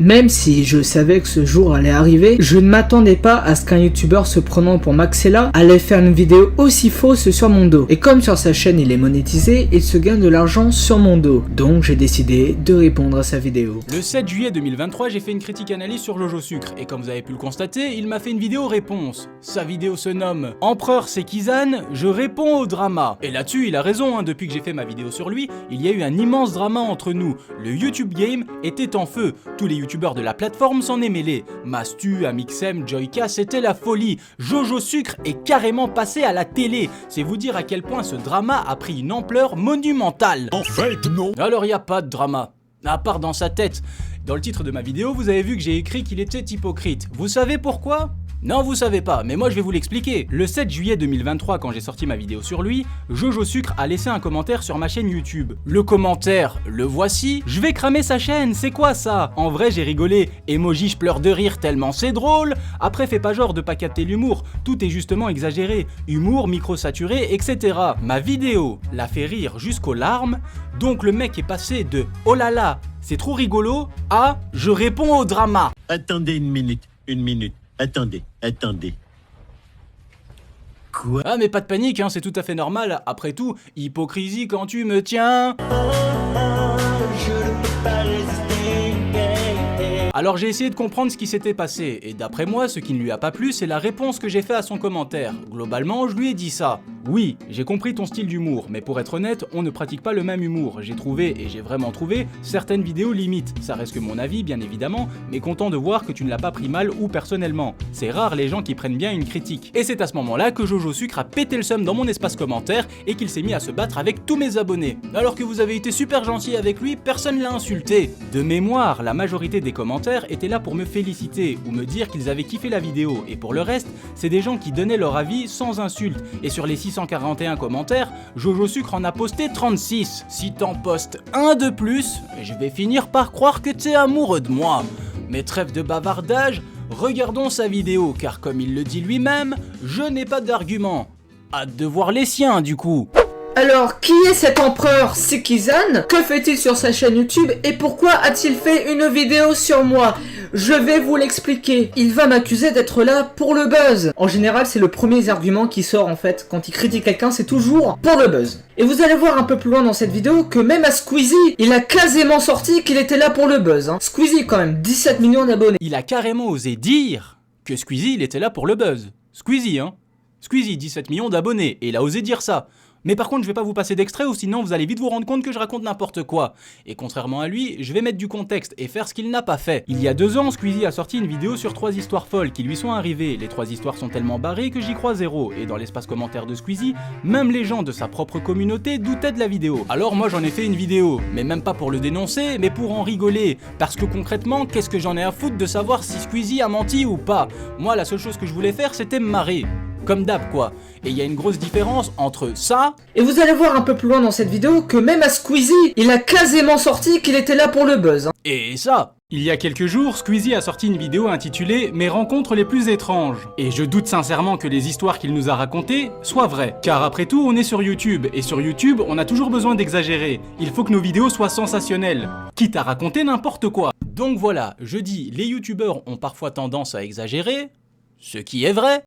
Même si je savais que ce jour allait arriver, je ne m'attendais pas à ce qu'un youtubeur se prenant pour Maxella allait faire une vidéo aussi fausse sur mon dos. Et comme sur sa chaîne il est monétisé, il se gagne de l'argent sur mon dos. Donc j'ai décidé de répondre à sa vidéo. Le 7 juillet 2023, j'ai fait une critique analyse sur Jojo Sucre, et comme vous avez pu le constater, il m'a fait une vidéo réponse. Sa vidéo se nomme Empereur Sekizan, je réponds au drama. Et là-dessus, il a raison, hein, depuis que j'ai fait ma vidéo sur lui, il y a eu un immense drama entre nous. Le YouTube Game était en feu, tous les youtubeurs de la plateforme s'en est mêlés. Mastu, Amixem, Joyka, c'était la folie. Jojo Sucre est carrément passé à la télé. C'est vous dire à quel point ce drama a pris une ampleur monumentale. En fait, non. Alors y a pas de drama, à part dans sa tête. Dans le titre de ma vidéo, vous avez vu que j'ai écrit qu'il était hypocrite. Vous savez pourquoi ? Non, vous savez pas, mais moi je vais vous l'expliquer. Le 7 juillet 2023, quand j'ai sorti ma vidéo sur lui, Jojo Sucre a laissé un commentaire sur ma chaîne YouTube. Le commentaire, le voici. Je vais cramer sa chaîne, c'est quoi ça? En vrai, j'ai rigolé. Emoji, je pleure de rire tellement c'est drôle. Après, fais pas genre de pas capter l'humour. Tout est justement exagéré. Humour, micro-saturé, etc. Ma vidéo l'a fait rire jusqu'aux larmes. Donc le mec est passé de oh là là, c'est trop rigolo à je réponds au drama. Attendez une minute. Attendez. Quoi? Ah mais pas de panique, hein, c'est tout à fait normal. Après tout, hypocrisie quand tu me tiens. Je ne peux pas résister. Alors j'ai essayé de comprendre ce qui s'était passé, et d'après moi, ce qui ne lui a pas plu, c'est la réponse que j'ai fait à son commentaire. Globalement, je lui ai dit ça. Oui, j'ai compris ton style d'humour, mais pour être honnête, on ne pratique pas le même humour. J'ai trouvé, et j'ai vraiment trouvé, certaines vidéos limites. Ça reste que mon avis, bien évidemment, mais content de voir que tu ne l'as pas pris mal ou personnellement. C'est rare les gens qui prennent bien une critique. Et c'est à ce moment-là que Jojo Sucre a pété le seum dans mon espace commentaire, et qu'il s'est mis à se battre avec tous mes abonnés. Alors que vous avez été super gentil avec lui, personne l'a insulté. De mémoire, la majorité des commentaires étaient là pour me féliciter ou me dire qu'ils avaient kiffé la vidéo, et pour le reste, c'est des gens qui donnaient leur avis sans insulte. Et sur les 641 commentaires, Jojo Sucre en a posté 36. Si t'en postes un de plus, je vais finir par croire que t'es amoureux de moi. Mais trêve de bavardage, regardons sa vidéo, car comme il le dit lui-même, je n'ai pas d'argument. Hâte de voir les siens du coup. Alors, qui est cet empereur Sekizan? Que fait-il sur sa chaîne YouTube? Et pourquoi a-t-il fait une vidéo sur moi? Je vais vous l'expliquer. Il va m'accuser d'être là pour le buzz. En général, c'est le premier argument qui sort en fait. Quand il critique quelqu'un, c'est toujours pour le buzz. Et vous allez voir un peu plus loin dans cette vidéo que même à Squeezie, il a quasiment sorti qu'il était là pour le buzz. Hein. Squeezie, quand même, 17 millions d'abonnés. Il a carrément osé dire que Squeezie, il était là pour le buzz. Squeezie, hein. Squeezie, 17 millions d'abonnés, et il a osé dire ça. Mais par contre, je vais pas vous passer d'extrait ou sinon vous allez vite vous rendre compte que je raconte n'importe quoi. Et contrairement à lui, je vais mettre du contexte et faire ce qu'il n'a pas fait. Il y a 2 ans, Squeezie a sorti une vidéo sur 3 histoires folles qui lui sont arrivées. Les 3 histoires sont tellement barrées que j'y crois zéro. Et dans l'espace commentaire de Squeezie, même les gens de sa propre communauté doutaient de la vidéo. Alors moi j'en ai fait une vidéo, mais même pas pour le dénoncer, mais pour en rigoler. Parce que concrètement, qu'est-ce que j'en ai à foutre de savoir si Squeezie a menti ou pas? Moi, la seule chose que je voulais faire, c'était me marrer. Comme d'hab quoi. Et il y a une grosse différence entre ça... Et vous allez voir un peu plus loin dans cette vidéo que même à Squeezie, il a quasiment sorti qu'il était là pour le buzz. Hein. Et ça. Il y a quelques jours, Squeezie a sorti une vidéo intitulée « Mes rencontres les plus étranges ». Et je doute sincèrement que les histoires qu'il nous a racontées soient vraies. Car après tout, on est sur YouTube, et sur YouTube, on a toujours besoin d'exagérer. Il faut que nos vidéos soient sensationnelles, quitte à raconter n'importe quoi. Donc voilà, je dis, les youtubeurs ont parfois tendance à exagérer, ce qui est vrai.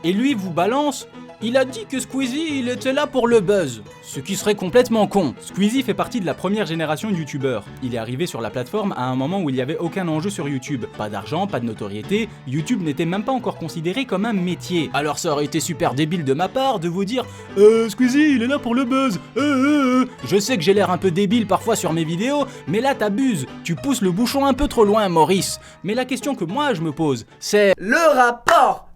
Et lui vous balance, il a dit que Squeezie il était là pour le buzz, ce qui serait complètement con. Squeezie fait partie de la première génération de youtubeurs. Il est arrivé sur la plateforme à un moment où il n'y avait aucun enjeu sur YouTube. Pas d'argent, pas de notoriété, YouTube n'était même pas encore considéré comme un métier. Alors ça aurait été super débile de ma part de vous dire Squeezie il est là pour le buzz. Je sais que j'ai l'air un peu débile parfois sur mes vidéos, mais là t'abuses, tu pousses le bouchon un peu trop loin Maurice. Mais la question que moi je me pose, c'est Le rapport,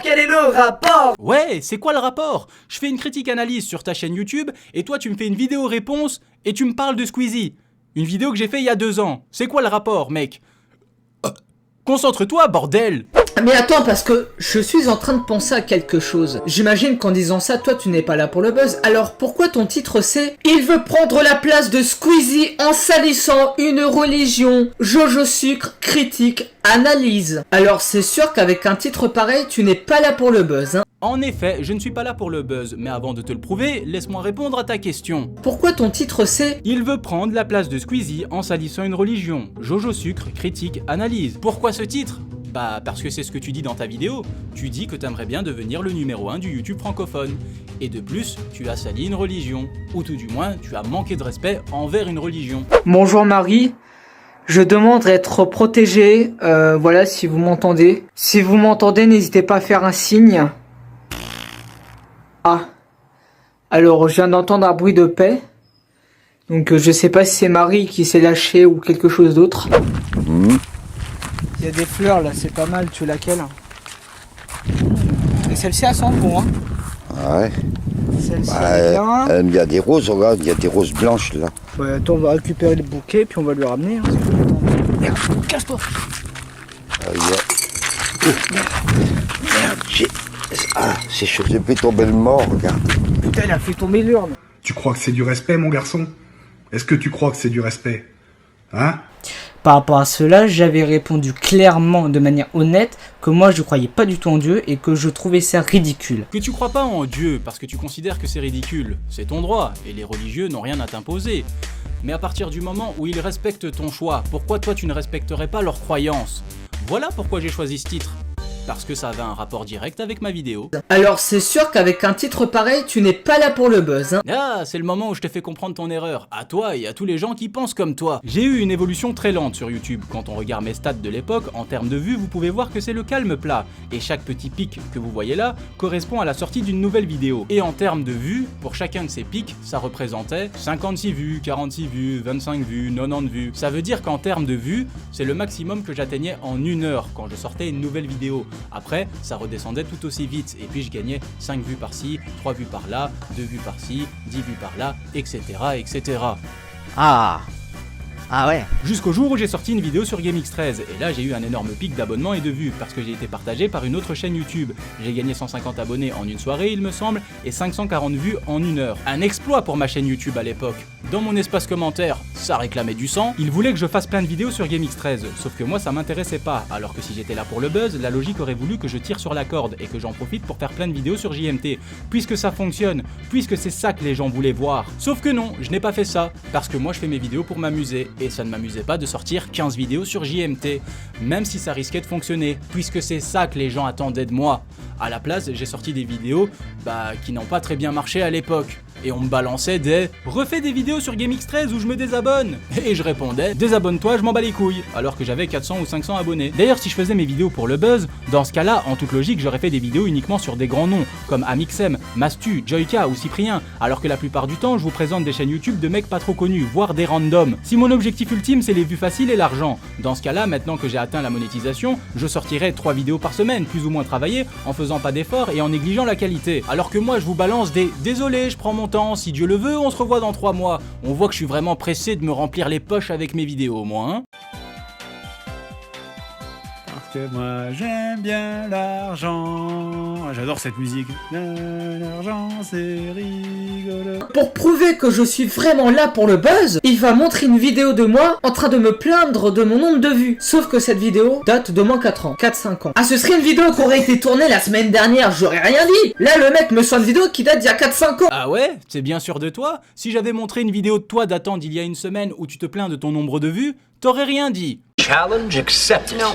quel est le rapport? Ouais, c'est quoi le rapport? Je fais une critique analyse sur ta chaîne YouTube, et toi tu me fais une vidéo réponse, et tu me parles de Squeezie. Une vidéo que j'ai fait il y a 2 ans. C'est quoi le rapport, mec? Concentre-toi, bordel! Mais attends, parce que je suis en train de penser à quelque chose. J'imagine qu'en disant ça, toi tu n'es pas là pour le buzz. Alors pourquoi ton titre c'est « Il veut prendre la place de Squeezie en salissant une religion. Jojo Sucre, critique, analyse ». Alors c'est sûr qu'avec un titre pareil, tu n'es pas là pour le buzz, hein. En effet, je ne suis pas là pour le buzz, mais avant de te le prouver, laisse-moi répondre à ta question. Pourquoi ton titre c'est Il veut prendre la place de Squeezie en salissant une religion. Jojo Sucre, critique, analyse. Pourquoi ce titre ? Bah parce que c'est ce que tu dis dans ta vidéo. Tu dis que t'aimerais bien devenir le numéro 1 du YouTube francophone. Et de plus, tu as sali une religion. Ou tout du moins, tu as manqué de respect envers une religion. Bonjour Marie, je demande à être protégé, voilà si vous m'entendez. Si vous m'entendez, n'hésitez pas à faire un signe. Ah, alors je viens d'entendre un bruit de paix. Donc je sais pas si c'est Marie qui s'est lâchée ou quelque chose d'autre. Il y a des fleurs là, c'est pas mal, tu veux laquelle? Et celle-ci elle sent bon, hein. Ouais. Celle-ci elle est bien. Il y a des roses, regarde, il y a des roses blanches là. Ouais, attends, on va récupérer le bouquet puis on va lui ramener. Hein, merde, cache-toi. Merde, c'est chaud, j'ai fait tomber le mort, regarde. Putain, elle a fait tomber l'urne. Tu crois que c'est du respect, mon garçon? Est-ce que tu crois que c'est du respect? Hein? Par rapport à cela, j'avais répondu clairement, de manière honnête, que moi je croyais pas du tout en Dieu et que je trouvais ça ridicule. Que tu crois pas en Dieu parce que tu considères que c'est ridicule, c'est ton droit, et les religieux n'ont rien à t'imposer. Mais à partir du moment où ils respectent ton choix, pourquoi toi tu ne respecterais pas leurs croyances? Voilà pourquoi j'ai choisi ce titre. Parce que ça avait un rapport direct avec ma vidéo. Alors c'est sûr qu'avec un titre pareil, tu n'es pas là pour le buzz, hein. Ah, c'est le moment où je t'ai fait comprendre ton erreur, à toi et à tous les gens qui pensent comme toi. J'ai eu une évolution très lente sur YouTube. Quand on regarde mes stats de l'époque, en termes de vues, vous pouvez voir que c'est le calme plat. Et chaque petit pic que vous voyez là correspond à la sortie d'une nouvelle vidéo. Et en termes de vues, pour chacun de ces pics, ça représentait 56 vues, 46 vues, 25 vues, 90 vues. Ça veut dire qu'en termes de vues, c'est le maximum que j'atteignais en 1 heure quand je sortais une nouvelle vidéo. Après, ça redescendait tout aussi vite, et puis je gagnais 5 vues par-ci, 3 vues par-là, 2 vues par-ci, 10 vues par-là, etc. etc. Ah ouais. Jusqu'au jour où j'ai sorti une vidéo sur GameX13, et là j'ai eu un énorme pic d'abonnements et de vues, parce que j'ai été partagé par une autre chaîne YouTube. J'ai gagné 150 abonnés en une soirée il me semble, et 540 vues en 1 heure. Un exploit pour ma chaîne YouTube à l'époque. Dans mon espace commentaire, ça réclamait du sang. Ils voulaient que je fasse plein de vidéos sur GameX13, sauf que moi ça m'intéressait pas, alors que si j'étais là pour le buzz, la logique aurait voulu que je tire sur la corde, et que j'en profite pour faire plein de vidéos sur JMT, puisque ça fonctionne, puisque c'est ça que les gens voulaient voir. Sauf que non, je n'ai pas fait ça, parce que moi je fais mes vidéos pour m'amuser, et ça ne m'amusait pas de sortir 15 vidéos sur JMT, même si ça risquait de fonctionner, puisque c'est ça que les gens attendaient de moi. À la place, j'ai sorti des vidéos qui n'ont pas très bien marché à l'époque. Et on me balançait des « refais des vidéos sur GameX13 où je me désabonne !» Et je répondais « désabonne-toi, je m'en bats les couilles !» alors que j'avais 400 ou 500 abonnés. D'ailleurs, si je faisais mes vidéos pour le buzz, dans ce cas-là, en toute logique, j'aurais fait des vidéos uniquement sur des grands noms, comme Amixem, Mastu, Joyka ou Cyprien, alors que la plupart du temps, je vous présente des chaînes YouTube de mecs pas trop connus, voire des randoms. Si mon objectif ultime, c'est les vues faciles et l'argent, dans ce cas-là, maintenant que j'ai atteint la monétisation, je sortirai 3 vidéos par semaine, plus ou moins travaillées, en faisant pas d'efforts et en négligeant la qualité. Alors que moi, je vous balance des « désolé, je prends mon temps, si Dieu le veut, on se revoit dans 3 mois ». On voit que je suis vraiment pressé de me remplir les poches avec mes vidéos, moi, hein. Parce que moi j'aime bien l'argent. J'adore cette musique. L'argent c'est rigolo. Pour prouver que je suis vraiment là pour le buzz, il va montrer une vidéo de moi en train de me plaindre de mon nombre de vues. Sauf que cette vidéo date de moins 4 ans, 4-5 ans. Ah, ce serait une vidéo qui aurait été tournée la semaine dernière, j'aurais rien dit. Là, le mec me sort une vidéo qui date d'il y a 4-5 ans. Ah ouais? C'est bien sûr de toi? Si j'avais montré une vidéo de toi datant d'il y a une semaine où tu te plains de ton nombre de vues, t'aurais rien dit. Challenge accepted. Non.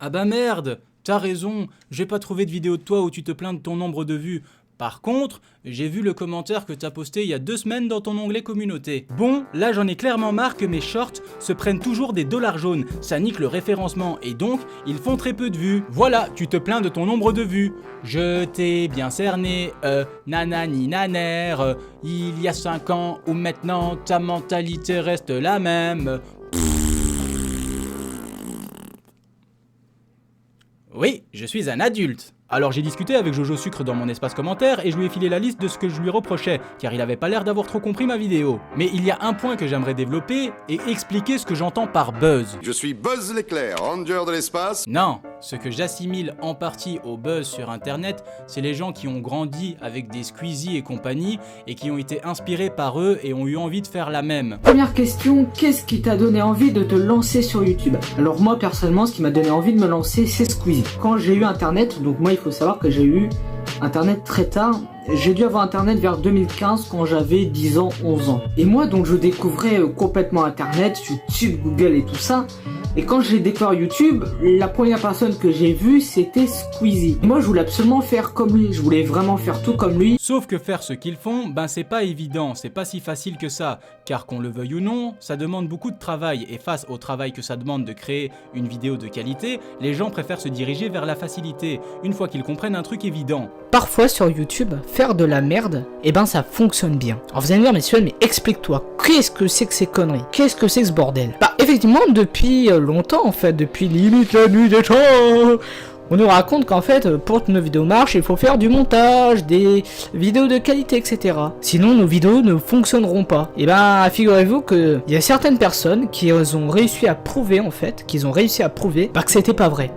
Ah bah merde, t'as raison, j'ai pas trouvé de vidéo de toi où tu te plains de ton nombre de vues. Par contre, j'ai vu le commentaire que t'as posté il y a 2 semaines dans ton onglet communauté. Bon, là j'en ai clairement marre que mes shorts se prennent toujours des $ jaunes, ça nique le référencement et donc ils font très peu de vues. Voilà, tu te plains de ton nombre de vues. Je t'ai bien cerné, nanani naner, il y a 5 ans ou maintenant ta mentalité reste la même. Oui, je suis un adulte. Alors j'ai discuté avec Jojo Sucre dans mon espace commentaire et je lui ai filé la liste de ce que je lui reprochais, car il avait pas l'air d'avoir trop compris ma vidéo. Mais il y a un point que j'aimerais développer et expliquer ce que j'entends par buzz. Je suis Buzz l'éclair, ranger de l'espace. Non, ce que j'assimile en partie au buzz sur internet, c'est les gens qui ont grandi avec des Squeezie et compagnie et qui ont été inspirés par eux et ont eu envie de faire la même. Première question, qu'est-ce qui t'a donné envie de te lancer sur YouTube? Alors moi personnellement, ce qui m'a donné envie de me lancer, c'est Squeezie. Quand j'ai eu internet, donc moi il faut savoir que j'ai eu internet très tard. J'ai dû avoir internet vers 2015 quand j'avais 10 ans, 11 ans. Et moi donc je découvrais complètement internet, YouTube, Google et tout ça. Et quand j'ai découvert YouTube, la première personne que j'ai vue c'était Squeezie. Moi je voulais absolument faire comme lui, je voulais vraiment faire tout comme lui. Sauf que faire ce qu'ils font, ben c'est pas évident, c'est pas si facile que ça. Car qu'on le veuille ou non, ça demande beaucoup de travail. Et face au travail que ça demande de créer une vidéo de qualité, les gens préfèrent se diriger vers la facilité, une fois qu'ils comprennent un truc évident. Parfois sur YouTube, faire de la merde, eh ben ça fonctionne bien. Alors vous allez me dire, mais Sven, mais explique-toi, qu'est-ce que c'est que ces conneries? Qu'est-ce que c'est que ce bordel? Bah effectivement, depuis longtemps en fait, depuis limite la nuit des temps, on nous raconte qu'en fait, pour que nos vidéos marchent, il faut faire du montage, des vidéos de qualité, etc. Sinon, nos vidéos ne fonctionneront pas. Et ben, figurez-vous qu'il y a certaines personnes qui ont réussi à prouver, en fait, que c'était pas vrai.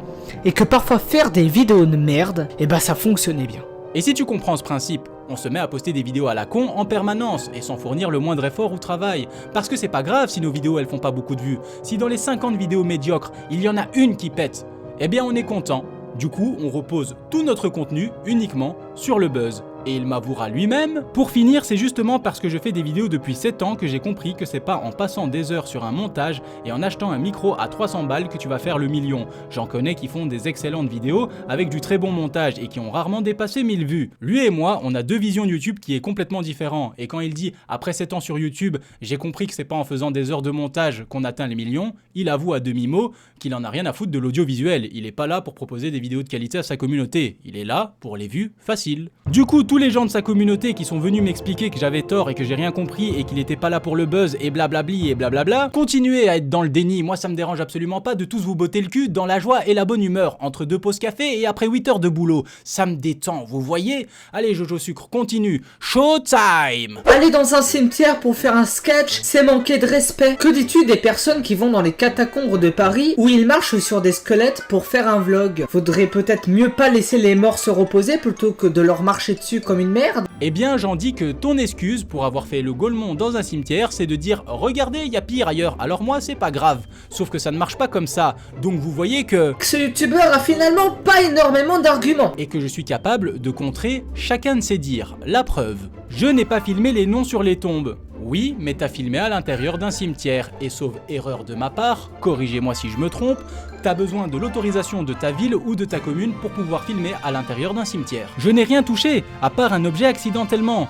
Et que parfois, faire des vidéos de merde, et ben, ça fonctionnait bien. Et si tu comprends ce principe, on se met à poster des vidéos à la con en permanence et sans fournir le moindre effort ou travail. Parce que c'est pas grave si nos vidéos elles font pas beaucoup de vues. Si dans les 50 vidéos médiocres, il y en a une qui pète, eh bien on est content. Du coup, on repose tout notre contenu uniquement sur le buzz. Et il m'avouera lui-même. Pour finir, c'est justement parce que je fais des vidéos depuis 7 ans que j'ai compris que c'est pas en passant des heures sur un montage et en achetant un micro à 300 balles que tu vas faire le million. J'en connais qui font des excellentes vidéos avec du très bon montage et qui ont rarement dépassé 1000 vues. Lui et moi, on a deux visions YouTube qui est complètement différent. Et quand il dit « Après 7 ans sur YouTube, j'ai compris que c'est pas en faisant des heures de montage qu'on atteint les millions », il avoue à demi-mot qu'il en a rien à foutre de l'audiovisuel. Il est pas là pour proposer des vidéos de qualité à sa communauté. Il est là pour les vues faciles. Du coup, tous les gens de sa communauté qui sont venus m'expliquer que j'avais tort et que j'ai rien compris et qu'il était pas là pour le buzz et blablabli et blablabla, continuez à être dans le déni. Moi ça me dérange absolument pas de tous vous botter le cul dans la joie et la bonne humeur entre 2 pauses café et après 8 heures de boulot. Ça me détend, vous voyez? Allez Jojo Sucre, continue. Showtime! Aller dans un cimetière pour faire un sketch, c'est manquer de respect. Que dis-tu des personnes qui vont dans les catacombes de Paris où ils marchent sur des squelettes pour faire un vlog? Faudrait peut-être mieux pas laisser les morts se reposer plutôt que de leur marcher dessus comme une merde. Eh bien j'en dis que ton excuse pour avoir fait le Gaulmont dans un cimetière, c'est de dire regardez, il y a pire ailleurs, alors moi c'est pas grave. Sauf que ça ne marche pas comme ça, donc vous voyez que ce youtubeur a finalement pas énormément d'arguments. Et que je suis capable de contrer chacun de ses dires. La preuve, je n'ai pas filmé les noms sur les tombes. Oui, mais t'as filmé à l'intérieur d'un cimetière, et sauf erreur de ma part, corrigez-moi si je me trompe, t'as besoin de l'autorisation de ta ville ou de ta commune pour pouvoir filmer à l'intérieur d'un cimetière. Je n'ai rien touché, à part un objet accidentellement.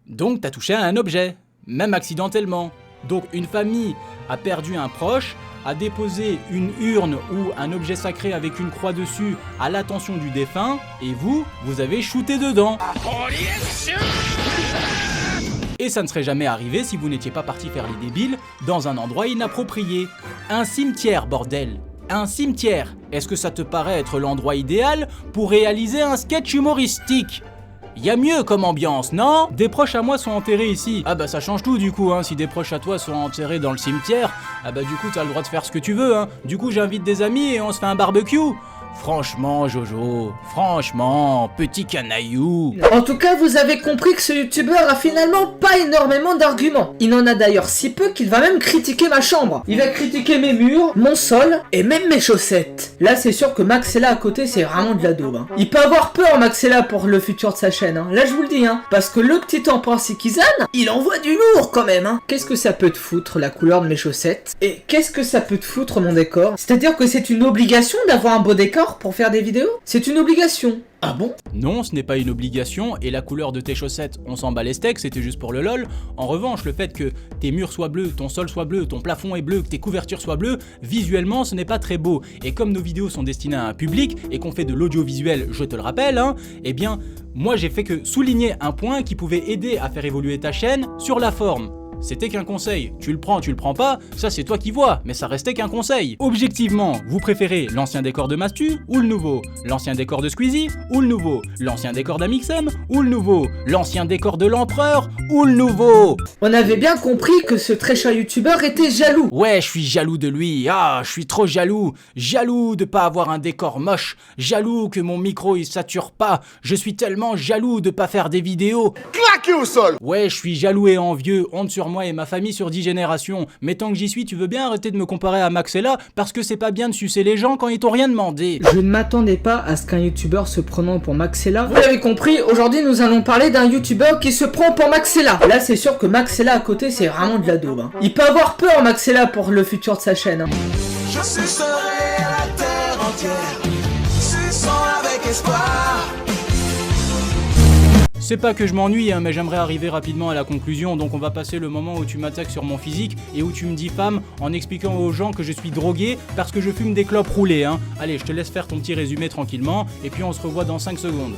Donc t'as touché à un objet, même accidentellement. Donc une famille a perdu un proche, a déposé une urne ou un objet sacré avec une croix dessus à l'attention du défunt, et vous avez shooté dedans. Et ça ne serait jamais arrivé si vous n'étiez pas parti faire les débiles dans un endroit inapproprié. Un cimetière, bordel. Un cimetière. Est-ce que ça te paraît être l'endroit idéal pour réaliser un sketch humoristique? Y a mieux comme ambiance, non? Des proches à moi sont enterrés ici. Ah bah ça change tout du coup, hein. Si des proches à toi sont enterrés dans le cimetière, ah bah du coup t'as le droit de faire ce que tu veux, hein. Du coup j'invite des amis et on se fait un barbecue. Franchement Jojo, franchement, petit canaillou. En tout cas, vous avez compris que ce youtubeur a finalement pas énormément d'arguments. Il en a d'ailleurs si peu qu'il va même critiquer ma chambre. Il va critiquer mes murs, mon sol et même mes chaussettes. Là, c'est sûr que Maxella à côté, c'est vraiment de la daube. Hein. Il peut avoir peur, Maxella, pour le futur de sa chaîne. Hein. Là, je vous le dis, hein. Parce que le petit empereur Sikizan, il envoie du lourd quand même. Hein. Qu'est-ce que ça peut te foutre, la couleur de mes chaussettes? Et qu'est-ce que ça peut te foutre, mon décor? C'est-à-dire que c'est une obligation d'avoir un beau décor pour faire des vidéos? C'est une obligation. Ah bon? Non, ce n'est pas une obligation, et la couleur de tes chaussettes, on s'en bat les steaks, c'était juste pour le lol. En revanche, le fait que tes murs soient bleus, ton sol soit bleu, ton plafond est bleu, que tes couvertures soient bleues, visuellement ce n'est pas très beau. Et comme nos vidéos sont destinées à un public, et qu'on fait de l'audiovisuel, je te le rappelle, hein, eh bien, moi j'ai fait que souligner un point qui pouvait aider à faire évoluer ta chaîne sur la forme. c'était qu'un conseil. Tu le prends pas, ça c'est toi qui vois, mais ça restait qu'un conseil. Objectivement, vous préférez l'ancien décor de Mastu ou le nouveau? L'ancien décor de Squeezie ou le nouveau? L'ancien décor d'Amixem ou le nouveau? L'ancien décor de l'Empereur ou le nouveau? On avait bien compris que ce très cher youtubeur était jaloux. Ouais, je suis jaloux de lui. Ah, je suis trop jaloux. Jaloux de pas avoir un décor moche. Jaloux que mon micro il sature pas. Je suis tellement jaloux de pas faire des vidéos. Claqué au sol. Ouais, je suis jaloux et envieux. Honte sur moi et ma famille sur 10 générations. Mais tant que j'y suis, tu veux bien arrêter de me comparer à Maxella parce que c'est pas bien de sucer les gens quand ils t'ont rien demandé. Je ne m'attendais pas à ce qu'un youtubeur se prenant pour Maxella. Vous l'avez compris, aujourd'hui nous allons parler d'un youtubeur qui se prend pour Maxella. Là c'est sûr que Maxella à côté c'est vraiment de la daube. Hein. Il peut avoir peur Maxella pour le futur de sa chaîne. Hein. Je sucerai la terre entière, suçant avec espoir. C'est pas que je m'ennuie, hein, mais j'aimerais arriver rapidement à la conclusion, donc on va passer le moment où tu m'attaques sur mon physique et où tu me dis femme en expliquant aux gens que je suis drogué parce que je fume des clopes roulées. Hein. Allez, je te laisse faire ton petit résumé tranquillement et puis on se revoit dans 5 secondes.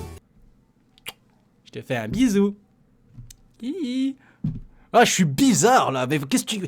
Je te fais un bisou. Hihi. Ah, je suis bizarre là, mais qu'est-ce que tu...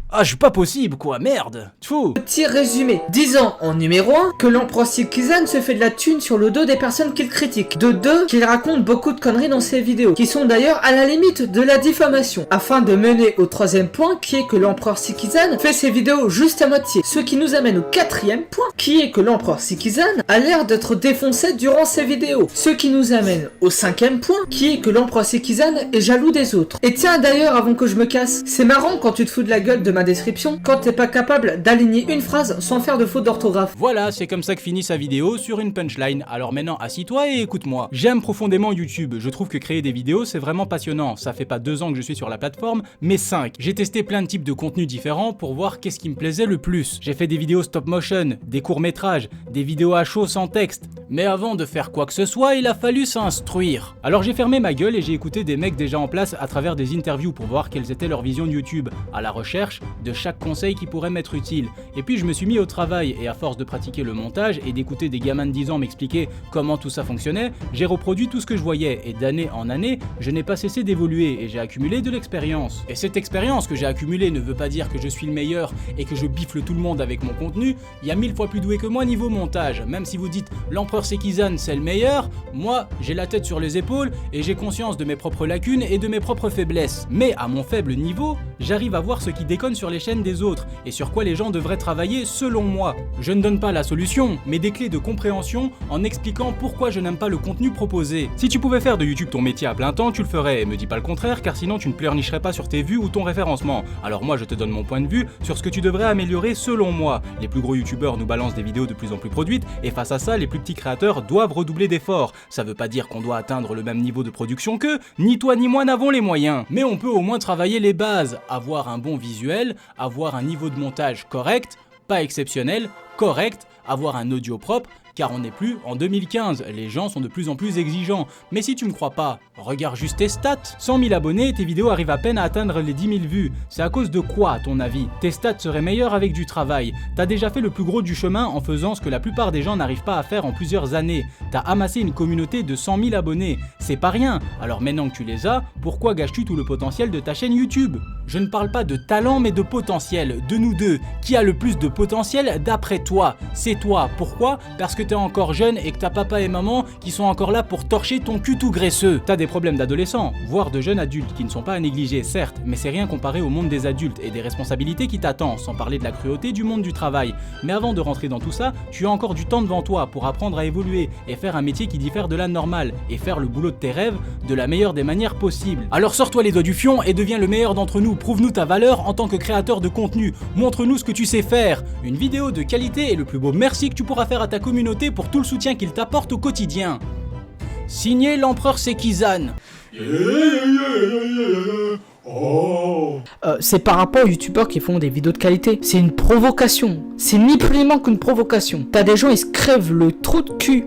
Ah, je suis pas possible quoi, merde. Tfou. Petit résumé. Disons en numéro 1 que l'empereur Sikizan se fait de la thune sur le dos des personnes qu'il critique. De 2 qu'il raconte beaucoup de conneries dans ses vidéos, qui sont d'ailleurs à la limite de la diffamation. Afin de mener au 3e point, qui est que l'empereur Sikizan fait ses vidéos juste à moitié. Ce qui nous amène au 4e point, qui est que l'empereur Sikizan a l'air d'être défoncé durant ses vidéos. Ce qui nous amène au 5e point, qui est que l'empereur Sikizan est jaloux des autres. Et tiens d'ailleurs, avant que je me casse, c'est marrant quand tu te fous de la gueule de ma description quand t'es pas capable d'aligner une phrase sans faire de faute d'orthographe. Voilà, c'est comme ça que finit sa vidéo sur une punchline. Alors maintenant, assis-toi et écoute-moi. J'aime profondément YouTube. Je trouve que créer des vidéos, c'est vraiment passionnant. Ça fait pas 2 ans que je suis sur la plateforme, mais 5. J'ai testé plein de types de contenus différents pour voir qu'est-ce qui me plaisait le plus. J'ai fait des vidéos stop motion, des courts-métrages, des vidéos à chaud sans texte. Mais avant de faire quoi que ce soit, il a fallu s'instruire. Alors j'ai fermé ma gueule et j'ai écouté des mecs déjà en place à travers des interviews pour voir quelles étaient leurs visions de YouTube, à la recherche de chaque conseil qui pourrait m'être utile. Et puis je me suis mis au travail et à force de pratiquer le montage et d'écouter des gamins de 10 ans m'expliquer comment tout ça fonctionnait, j'ai reproduit tout ce que je voyais et d'année en année, je n'ai pas cessé d'évoluer et j'ai accumulé de l'expérience. Et cette expérience que j'ai accumulée ne veut pas dire que je suis le meilleur et que je bifle tout le monde avec mon contenu, il y a 1000 fois plus doué que moi niveau montage. Même si vous dites l'empereur Sikizan c'est le meilleur, moi j'ai la tête sur les épaules et j'ai conscience de mes propres lacunes et de mes propres faiblesses. Mais à mon faible niveau, j'arrive à voir ce qui déconne sur les chaînes des autres et sur quoi les gens devraient travailler selon moi. Je ne donne pas la solution, mais des clés de compréhension en expliquant pourquoi je n'aime pas le contenu proposé. Si tu pouvais faire de YouTube ton métier à plein temps, tu le ferais, et me dis pas le contraire car sinon tu ne pleurnicherais pas sur tes vues ou ton référencement. Alors moi je te donne mon point de vue sur ce que tu devrais améliorer selon moi. Les plus gros youtubeurs nous balancent des vidéos de plus en plus produites et face à ça les plus petits créateurs doivent redoubler d'efforts. Ça veut pas dire qu'on doit atteindre le même niveau de production qu'eux, ni toi ni moi n'avons les moyens. Mais on peut au moins travailler les bases, avoir un bon visuel, avoir un niveau de montage correct, pas exceptionnel, correct, avoir un audio propre, car on n'est plus en 2015, les gens sont de plus en plus exigeants. Mais si tu me crois pas, regarde juste tes stats. 100 000 abonnés, tes vidéos arrivent à peine à atteindre les 10 000 vues. C'est à cause de quoi à ton avis? Tes stats seraient meilleurs avec du travail. T'as déjà fait le plus gros du chemin en faisant ce que la plupart des gens n'arrivent pas à faire en plusieurs années. T'as amassé une communauté de 100 000 abonnés. C'est pas rien. Alors maintenant que tu les as, pourquoi gâches-tu tout le potentiel de ta chaîne YouTube? Je ne parle pas de talent mais de potentiel, de nous deux. Qui a le plus de potentiel d'après toi? C'est toi. Pourquoi? Parce que t'es encore jeune et que t'as papa et maman qui sont encore là pour torcher ton cul tout graisseux. T'as des problèmes d'adolescents, voire de jeunes adultes qui ne sont pas à négliger, certes, mais c'est rien comparé au monde des adultes et des responsabilités qui t'attendent, sans parler de la cruauté du monde du travail. Mais avant de rentrer dans tout ça, tu as encore du temps devant toi pour apprendre à évoluer et faire un métier qui diffère de la normale et faire le boulot de tes rêves de la meilleure des manières possibles. Alors sors-toi les doigts du fion et deviens le meilleur d'entre nous. Prouve-nous ta valeur en tant que créateur de contenu. Montre-nous ce que tu sais faire. Une vidéo de qualité est le plus beau merci que tu pourras faire à ta communauté pour tout le soutien qu'il t'apporte au quotidien. Signé l'empereur Sikizan. C'est par rapport aux youtubeurs qui font des vidéos de qualité. C'est une provocation. C'est ni plus ni moins qu'une provocation. T'as des gens, ils se crèvent le trou de cul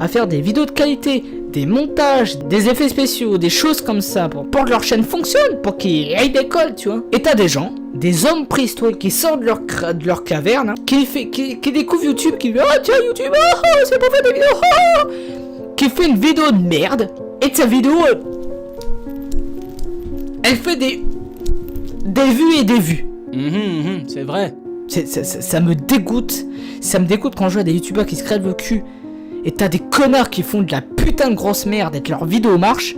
à faire des vidéos de qualité, des montages, des effets spéciaux, des choses comme ça pour que leur chaîne fonctionne, pour qu'ils aillent d'école, tu vois. Et t'as des gens, des hommes préhistoriques qui sortent de leur caverne, hein, qui découvrent YouTube, qui disent « Oh tiens YouTube, c'est pour faire des vidéos, qui fait une vidéo de merde, et de sa vidéo, elle fait des des vues et des vues. C'est vrai. Ça me dégoûte. Ça me dégoûte quand je vois des youtubeurs qui se crèvent le cul. Et t'as des connards qui font de la putain de grosse merde et que leurs vidéos marchent.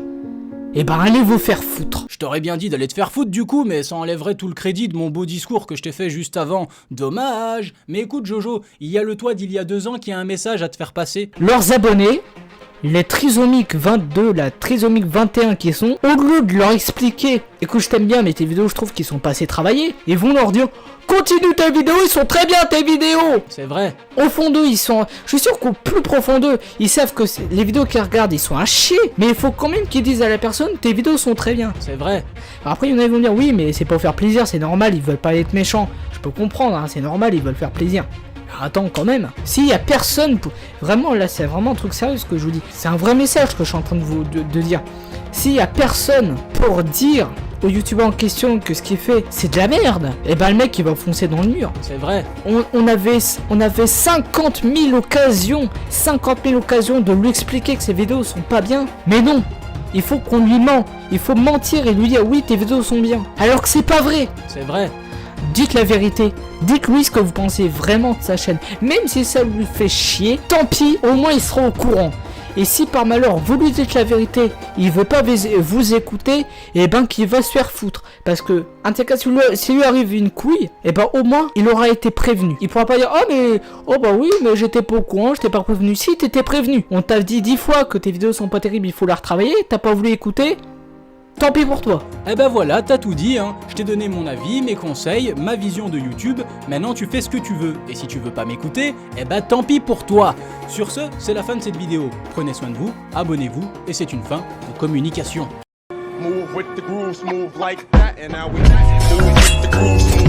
Eh ben allez vous faire foutre. Je t'aurais bien dit d'aller te faire foutre du coup, mais ça enlèverait tout le crédit de mon beau discours que je t'ai fait juste avant. Dommage. Mais écoute Jojo, il y a le toi d'il y a 2 ans qui a un message à te faire passer. Leurs abonnés, les trisomiques 22, la trisomique 21 qui sont, au lieu de leur expliquer, écoute je t'aime bien mais tes vidéos je trouve qu'ils sont pas assez travaillés, ils vont leur dire continue tes vidéos, ils sont très bien tes vidéos. C'est vrai. Au fond d'eux, ils sont... Je suis sûr qu'au plus profond d'eux, ils savent que les vidéos qu'ils regardent, ils sont à chier. Mais il faut quand même qu'ils disent à la personne, tes vidéos sont très bien. C'est vrai. Alors après, il y en a qui vont dire, oui, mais c'est pour faire plaisir, c'est normal, ils veulent pas être méchants. Je peux comprendre, hein, c'est normal, ils veulent faire plaisir. Alors attends, quand même. S'il y a personne pour... Vraiment, là, c'est vraiment un truc sérieux ce que je vous dis. C'est un vrai message que je suis en train de dire. S'il y a personne pour dire au youtubeur en question que ce qu'il fait c'est de la merde, et ben le mec il va foncer dans le mur. C'est vrai. On avait 50 000 occasions de lui expliquer que ses vidéos sont pas bien. Mais non, il faut qu'on lui ment. Il faut mentir et lui dire oui tes vidéos sont bien. Alors que c'est pas vrai. C'est vrai. Dites la vérité. Dites-lui ce que vous pensez vraiment de sa chaîne. Même si ça lui fait chier, tant pis, au moins il sera au courant. Et si par malheur vous lui dites la vérité, il veut pas vous écouter, et ben qu'il va se faire foutre. Parce que, en tout cas, si lui arrive une couille, et ben au moins il aura été prévenu. Il pourra pas dire oh bah oui mais j'étais pas au courant, je t'ai pas prévenu. Si t'étais prévenu, on t'a dit 10 fois que tes vidéos sont pas terribles, il faut la retravailler, t'as pas voulu écouter. Tant pis pour toi. Eh ben voilà, t'as tout dit, hein. Je t'ai donné mon avis, mes conseils, ma vision de YouTube. Maintenant, tu fais ce que tu veux. Et si tu veux pas m'écouter, eh ben tant pis pour toi. Sur ce, c'est la fin de cette vidéo. Prenez soin de vous, abonnez-vous, et c'est une fin de communication. Move with the grooves, move like that, and now we move with the grooves.